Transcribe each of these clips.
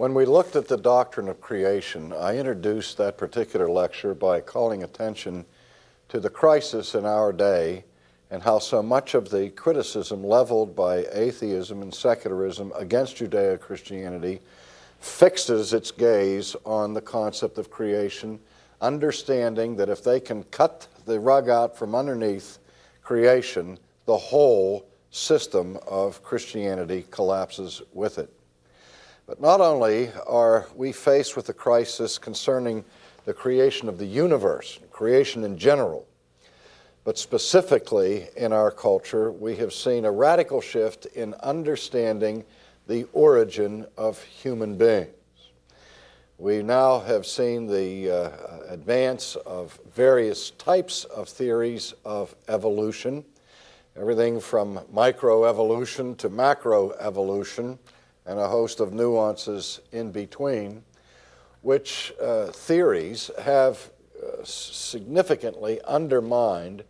When we looked at the doctrine of creation, I introduced that particular lecture by calling attention to the crisis in our day and how so much of the criticism leveled by atheism and secularism against Judeo-Christianity fixes its gaze on the concept of creation, understanding that if they can cut the rug out from underneath creation, the whole system of Christianity collapses with it. But not only are we faced with a crisis concerning the creation of the universe, creation in general, but specifically in our culture, we have seen a radical shift in understanding the origin of human beings. We now have seen the advance of various types of theories of evolution, everything from microevolution to macroevolution, and a host of nuances in between, which theories have significantly undermined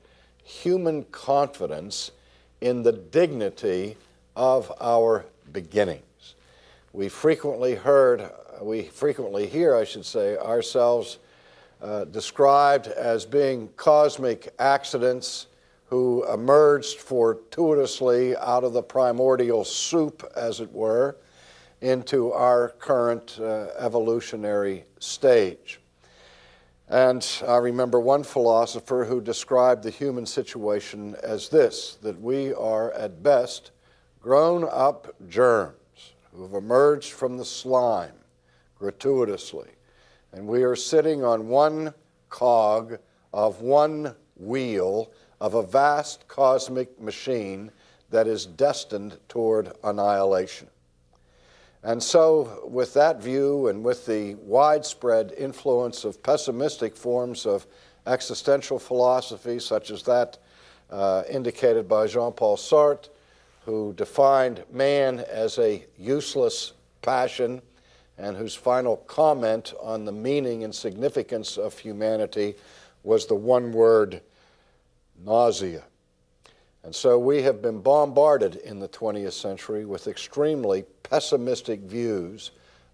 human confidence in the dignity of our beginnings. We frequently hear, ourselves described as being cosmic accidents who emerged fortuitously out of the primordial soup, as it were, into our current evolutionary stage. And I remember one philosopher who described the human situation as this, that we are at best grown-up germs who have emerged from the slime gratuitously, and we are sitting on one cog of one wheel of a vast cosmic machine that is destined toward annihilation. And so, with that view and with the widespread influence of pessimistic forms of existential philosophy, such as that indicated by Jean-Paul Sartre, who defined man as a useless passion and whose final comment on the meaning and significance of humanity was the one word, nausea. And so we have been bombarded in the 20th century with extremely pessimistic views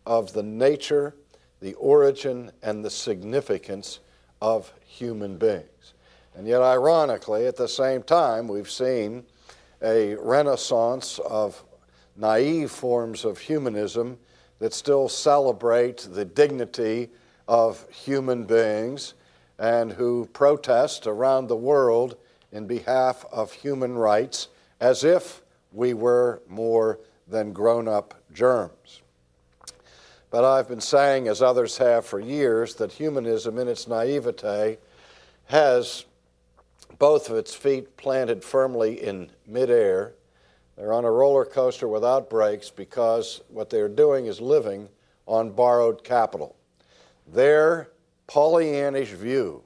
of the nature, the origin, and the significance of human beings. And yet, ironically, at the same time, we've seen a renaissance of naive forms of humanism that still celebrate the dignity of human beings and who protest around the world in behalf of human rights as if we were more than grown-up germs. But I've been saying, as others have for years, that humanism in its naivete has both of its feet planted firmly in midair. They're on a roller coaster without brakes because what they're doing is living on borrowed capital. Their Pollyannish view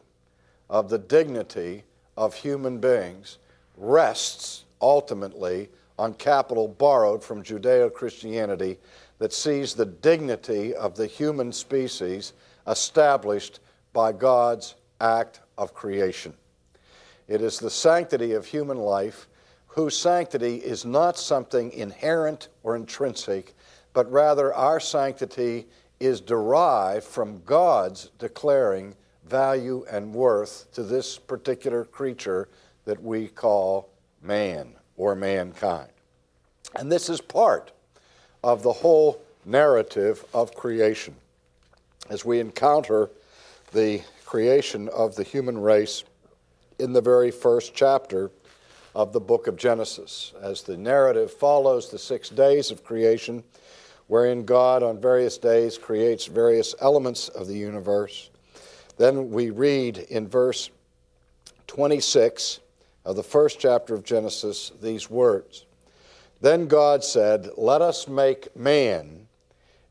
of the dignity of human beings rests ultimately on capital borrowed from Judeo-Christianity that sees the dignity of the human species established by God's act of creation. It is the sanctity of human life, whose sanctity is not something inherent or intrinsic, but rather our sanctity is derived from God's declaring value and worth to this particular creature that we call man or mankind. And this is part of the whole narrative of creation. As we encounter the creation of the human race in the very first chapter of the book of Genesis, as the narrative follows the 6 days of creation, wherein God on various days creates various elements of the universe. Then we read in verse 26 of the first chapter of Genesis these words, "Then God said, 'Let us make man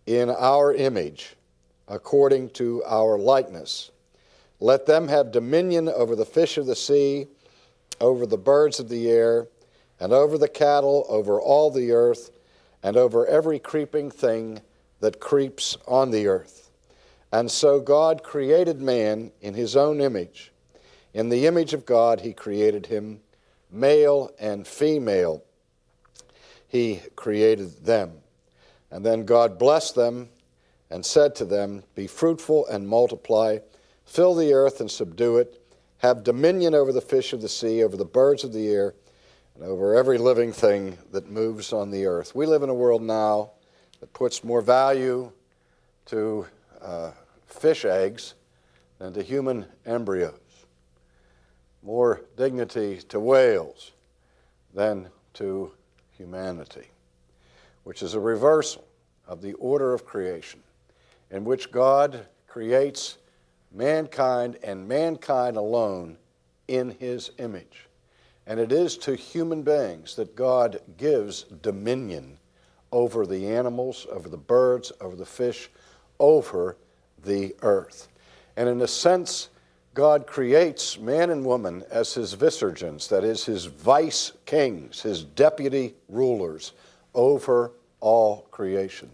in our image, according to our likeness. Let them have dominion over the fish of the sea, over the birds of the air, and over the cattle, over all the earth, and over every creeping thing that creeps on the earth.' And so God created man in his own image. In the image of God he created him, male and female he created them. And then God blessed them, and said to them, "Be fruitful and multiply, fill the earth and subdue it, have dominion over the fish of the sea, over the birds of the air, and over every living thing that moves on the earth." We live in a world now that puts more value to fish eggs than to human embryos, more dignity to whales than to humanity, which is a reversal of the order of creation in which God creates mankind and mankind alone in his image. And it is to human beings that God gives dominion over the animals, over the birds, over the fish, over the earth. And in a sense, God creates man and woman as his vicegerents, that is, his vice kings, his deputy rulers over all creation.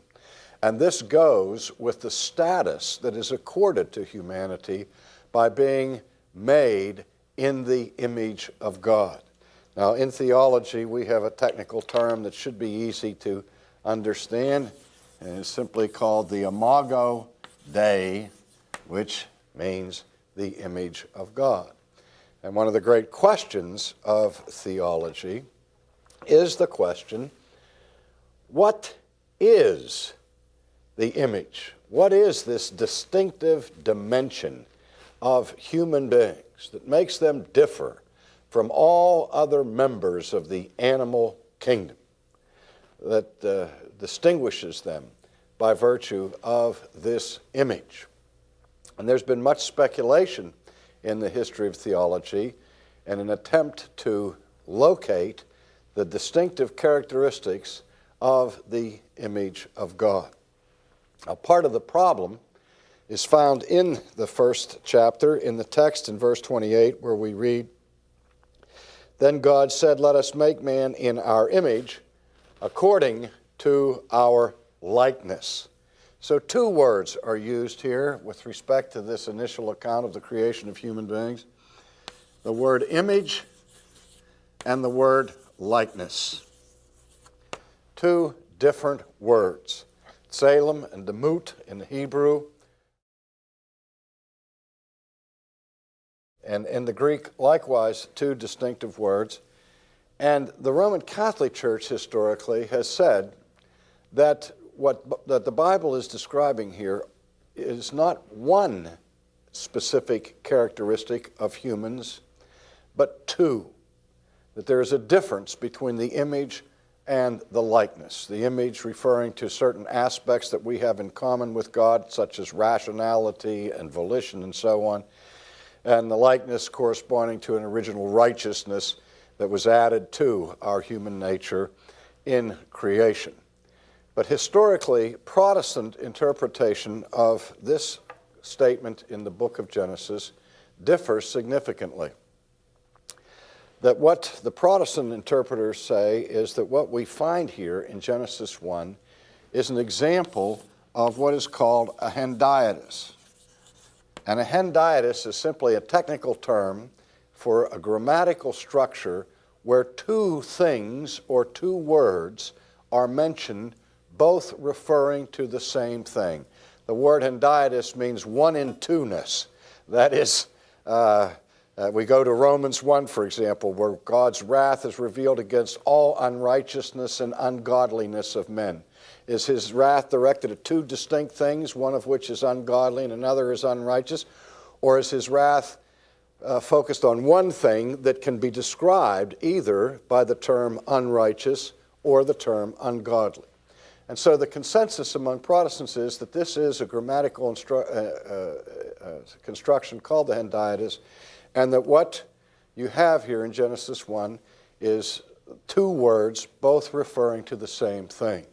And this goes with the status that is accorded to humanity by being made in the image of God. Now, in theology, we have a technical term that should be easy to understand, and it's simply called the imago Dei, which means the image of God. And one of the great questions of theology is the question, what is the image? What is this distinctive dimension of human beings that makes them differ from all other members of the animal kingdom, that distinguishes them by virtue of this image? And there's been much speculation in the history of theology in an attempt to locate the distinctive characteristics of the image of God. Now, part of the problem is found in the first chapter, in the text in verse 28, where we read, "Then God said, let us make man in our image, according to our likeness." So two words are used here with respect to this initial account of the creation of human beings. The word image and the word likeness. Two different words. Tselem and demut in the Hebrew. And in the Greek, likewise, two distinctive words. And the Roman Catholic Church historically has said that that the Bible is describing here is not one specific characteristic of humans, but two. That there is a difference between the image and the likeness. The image referring to certain aspects that we have in common with God, such as rationality and volition and so on, and the likeness corresponding to an original righteousness that was added to our human nature in creation. But historically, Protestant interpretation of this statement in the book of Genesis differs significantly. That what the Protestant interpreters say is that what we find here in Genesis 1 is an example of what is called a hendiadys. And a hendiadys is simply a technical term for a grammatical structure where two things or two words are mentioned, both referring to the same thing. The word hendiadys means one in two-ness. That is, we go to Romans 1, for example, where God's wrath is revealed against all unrighteousness and ungodliness of men. Is his wrath directed at two distinct things, one of which is ungodly and another is unrighteous? Or is his wrath focused on one thing that can be described either by the term unrighteous or the term ungodly? And so the consensus among Protestants is that this is a grammatical construction called the hendiadys, and that what you have here in Genesis 1 is two words, both referring to the same thing.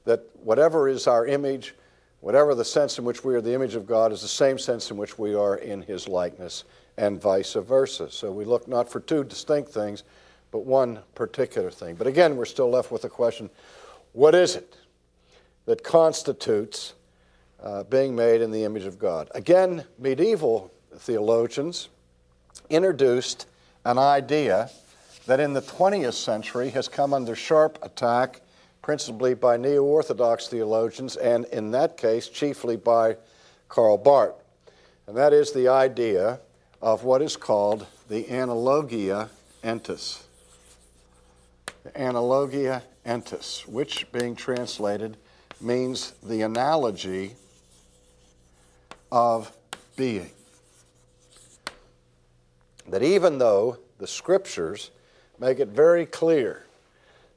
That whatever is our image, whatever the sense in which we are the image of God, is the same sense in which we are in his likeness, and vice versa. So we look not for two distinct things, but one particular thing. But again, we're still left with the question, what is it that constitutes being made in the image of God? Again, medieval theologians introduced an idea that in the 20th century has come under sharp attack, principally by neo-Orthodox theologians, and in that case, chiefly by Karl Barth. And that is the idea of what is called the analogia entis. The analogia entis, which, being translated, means the analogy of being. That even though the Scriptures make it very clear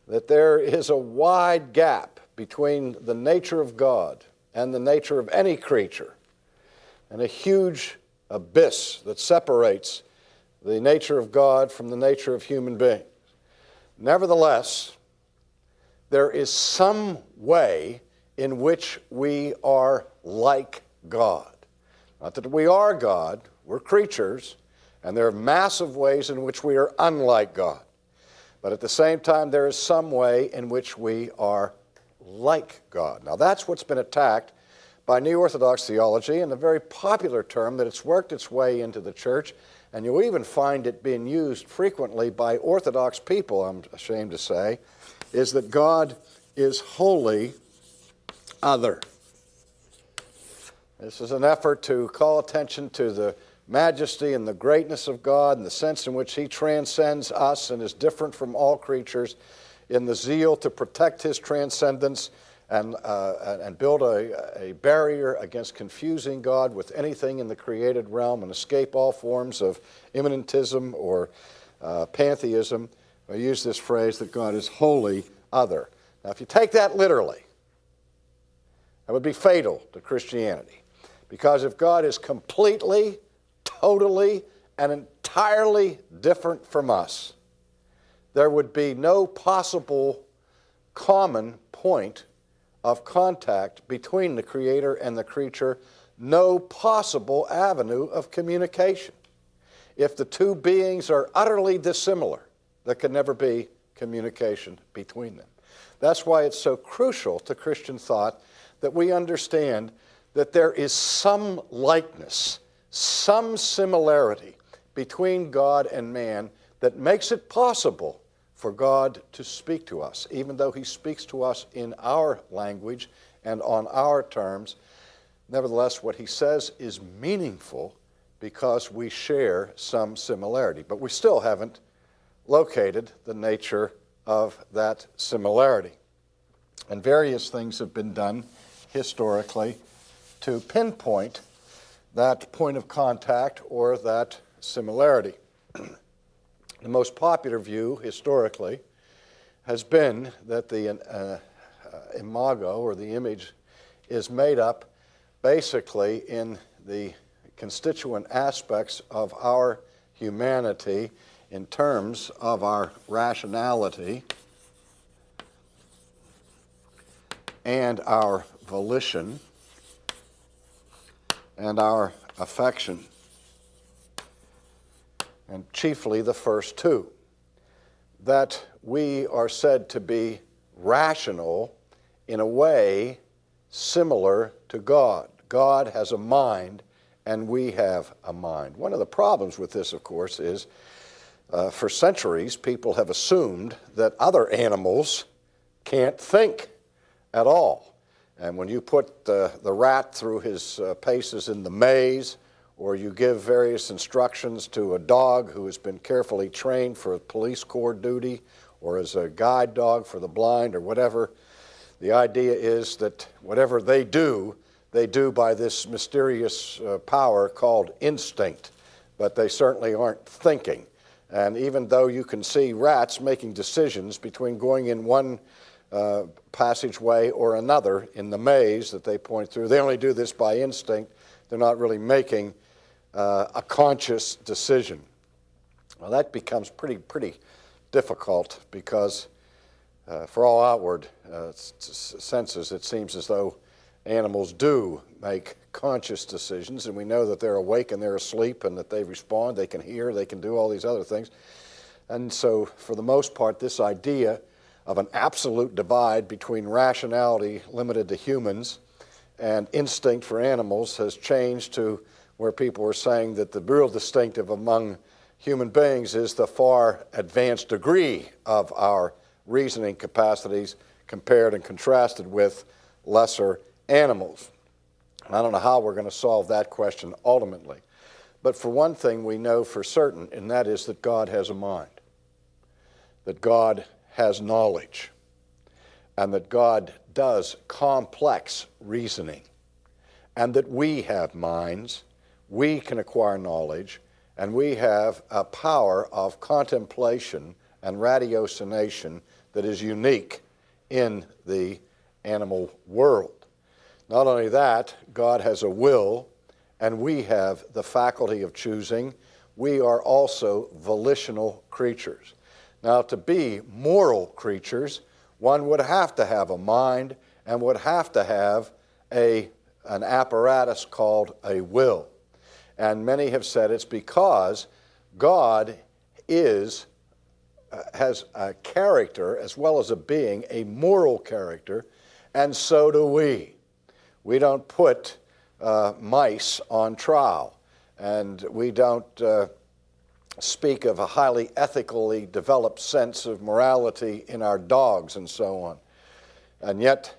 that there is a wide gap between the nature of God and the nature of any creature, and a huge abyss that separates the nature of God from the nature of human beings, nevertheless, there is some way in which we are like God. Not that we are God, we're creatures, and there are massive ways in which we are unlike God. But at the same time, there is some way in which we are like God. Now, that's what's been attacked by Neo-Orthodox theology, and a very popular term that it's worked its way into the church, and you'll even find it being used frequently by Orthodox people, I'm ashamed to say, is that God is wholly other. This is an effort to call attention to the majesty and the greatness of God and the sense in which He transcends us and is different from all creatures, in the zeal to protect His transcendence and build a barrier against confusing God with anything in the created realm and escape all forms of immanentism or pantheism. I use this phrase that God is wholly other. Now, if you take that literally, that would be fatal to Christianity. Because if God is completely, totally, and entirely different from us, there would be no possible common point of contact between the Creator and the creature, no possible avenue of communication. If the two beings are utterly dissimilar, there can never be communication between them. That's why it's so crucial to Christian thought that we understand that there is some likeness, some similarity between God and man that makes it possible for God to speak to us, even though He speaks to us in our language and on our terms. Nevertheless, what He says is meaningful because we share some similarity. But we still haven't located the nature of that similarity. And various things have been done historically to pinpoint that point of contact or that similarity. The most popular view historically has been that the imago, or the image, is made up basically in the constituent aspects of our humanity in terms of our rationality and our volition and our affection, and chiefly the first two. That we are said to be rational in a way similar to God. God has a mind, and we have a mind. One of the problems with this, of course, is for centuries people have assumed that other animals can't think at all. And when you put the rat through his paces in the maze, or you give various instructions to a dog who has been carefully trained for police corps duty, or as a guide dog for the blind, or whatever, the idea is that whatever they do by this mysterious power called instinct, but they certainly aren't thinking. And even though you can see rats making decisions between going in one passageway or another in the maze that they point through, they only do this by instinct. They're not really making a conscious decision. Well, that becomes pretty difficult because for all outward senses, it seems as though animals do make conscious decisions, and we know that they're awake and they're asleep and that they respond, they can hear, they can do all these other things. And so, for the most part, this idea of an absolute divide between rationality limited to humans and instinct for animals has changed to where people are saying that the real distinctive among human beings is the far advanced degree of our reasoning capacities compared and contrasted with lesser animals. I don't know how we're going to solve that question ultimately. But for one thing, we know for certain, and that is that God has a mind, that God has knowledge, and that God does complex reasoning, and that we have minds, we can acquire knowledge, and we have a power of contemplation and ratiocination that is unique in the animal world. Not only that, God has a will, and we have the faculty of choosing. We are also volitional creatures. Now, to be moral creatures, one would have to have a mind and would have to have an apparatus called a will. And many have said it's because God has a character as well as a being, a moral character, and so do we. We don't put mice on trial, and we don't speak of a highly ethically developed sense of morality in our dogs and so on. And yet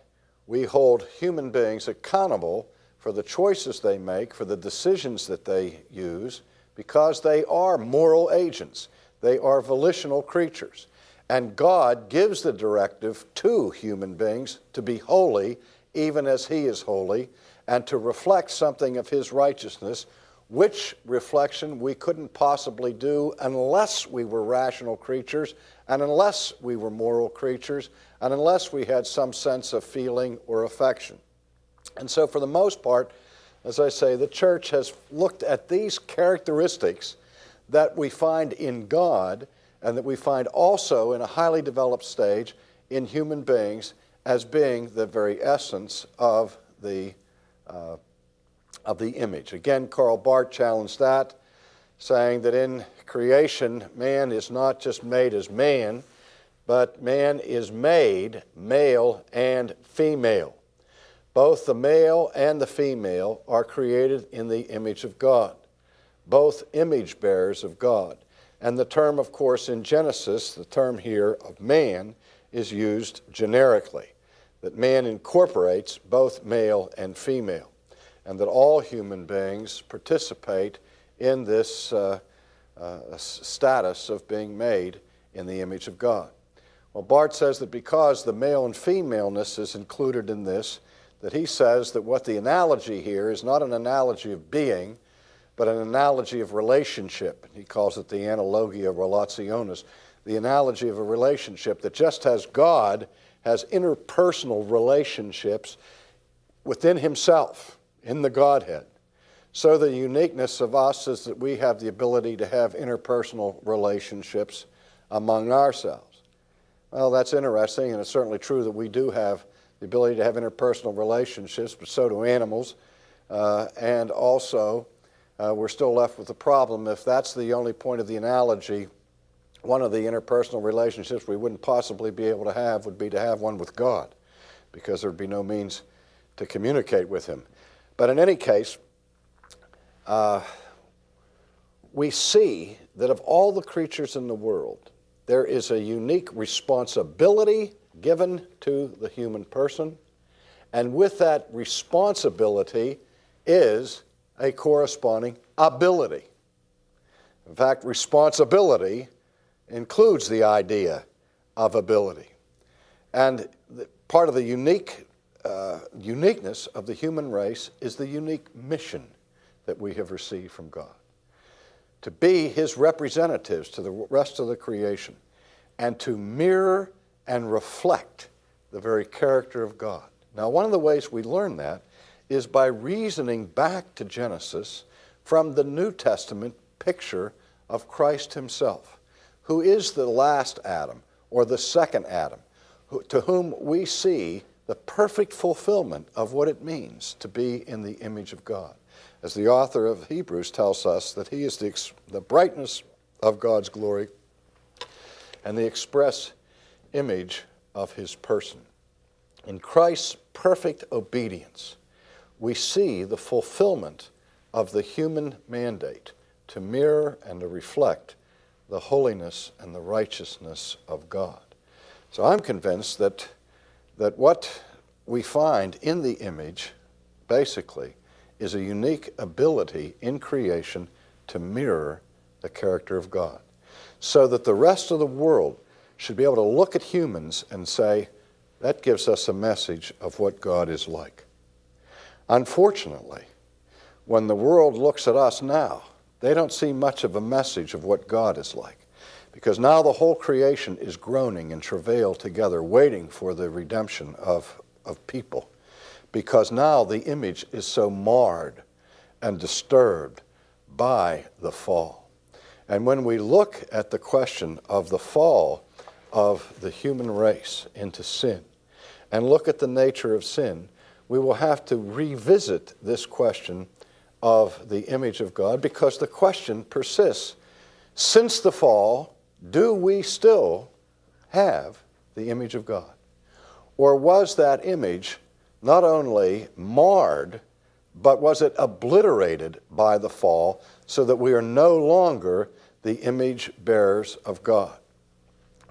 we hold human beings accountable for the choices they make, for the decisions that they use, because they are moral agents. They are volitional creatures. And God gives the directive to human beings to be holy, even as He is holy, and to reflect something of His righteousness, which reflection we couldn't possibly do unless we were rational creatures, and unless we were moral creatures, and unless we had some sense of feeling or affection. And so for the most part, as I say, the church has looked at these characteristics that we find in God and that we find also in a highly developed stage in human beings as being the very essence of the image. Again, Karl Barth challenged that, saying that in creation, man is not just made as man, but man is made male and female. Both the male and the female are created in the image of God, both image bearers of God. And the term, of course, in Genesis, the term here of man, is used generically, that man incorporates both male and female, and that all human beings participate in this status of being made in the image of God. Well, Barth says that because the male and femaleness is included in this, that he says that what the analogy here is not an analogy of being, but an analogy of relationship. He calls it the analogia relationis, the analogy of a relationship that just as God has interpersonal relationships within Himself, in the Godhead, so the uniqueness of us is that we have the ability to have interpersonal relationships among ourselves. Well, that's interesting, and it's certainly true that we do have the ability to have interpersonal relationships, but so do animals. And also, we're still left with the problem, if that's the only point of the analogy, one of the interpersonal relationships we wouldn't possibly be able to have would be to have one with God, because there would be no means to communicate with Him. But in any case, we see that of all the creatures in the world, there is a unique responsibility given to the human person, and with that responsibility is a corresponding ability. In fact, responsibility includes the idea of ability. And part of the uniqueness of the human race is the unique mission that we have received from God, to be His representatives to the rest of the creation and to mirror and reflect the very character of God. Now, one of the ways we learn that is by reasoning back to Genesis from the New Testament picture of Christ Himself, who is the last Adam, or the second Adam, to whom we see the perfect fulfillment of what it means to be in the image of God. As the author of Hebrews tells us, that He is the brightness of God's glory and the express image of His person. In Christ's perfect obedience, we see the fulfillment of the human mandate to mirror and to reflect the holiness and the righteousness of God. So I'm convinced that that what we find in the image, basically, is a unique ability in creation to mirror the character of God, so that the rest of the world should be able to look at humans and say, that gives us a message of what God is like. Unfortunately, when the world looks at us now, they don't see much of a message of what God is like, because now the whole creation is groaning and travail together, waiting for the redemption of people, because now the image is so marred and disturbed by the fall. And when we look at the question of the fall of the human race into sin, and look at the nature of sin, we will have to revisit this question of the image of God, because the question persists. Since the fall, do we still have the image of God? Or was that image not only marred, but was it obliterated by the fall so that we are no longer the image bearers of God?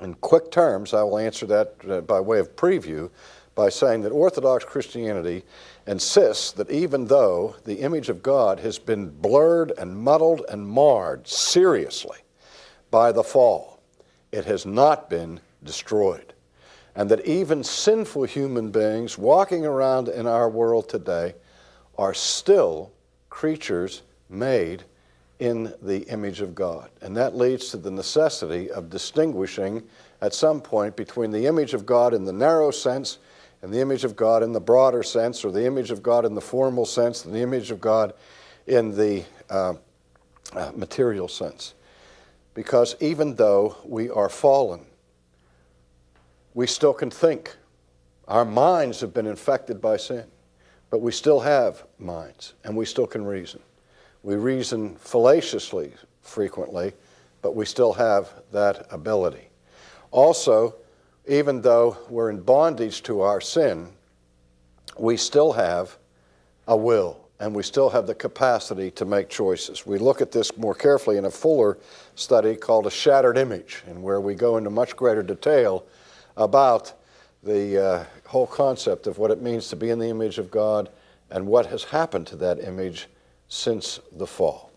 In quick terms, I will answer that by way of preview by saying that Orthodox Christianity insists that even though the image of God has been blurred and muddled and marred seriously by the fall, it has not been destroyed. And that even sinful human beings walking around in our world today are still creatures made in the image of God. And that leads to the necessity of distinguishing at some point between the image of God in the narrow sense and the image of God in the broader sense, or the image of God in the formal sense and the image of God in the material sense. Because even though we are fallen, we still can think. Our minds have been infected by sin, but we still have minds, and we still can reason. We reason fallaciously frequently, but we still have that ability. Also, even though we're in bondage to our sin, we still have a will, and we still have the capacity to make choices. We look at this more carefully in a fuller study called A Shattered Image, and where we go into much greater detail about the whole concept of what it means to be in the image of God and what has happened to that image since the fall.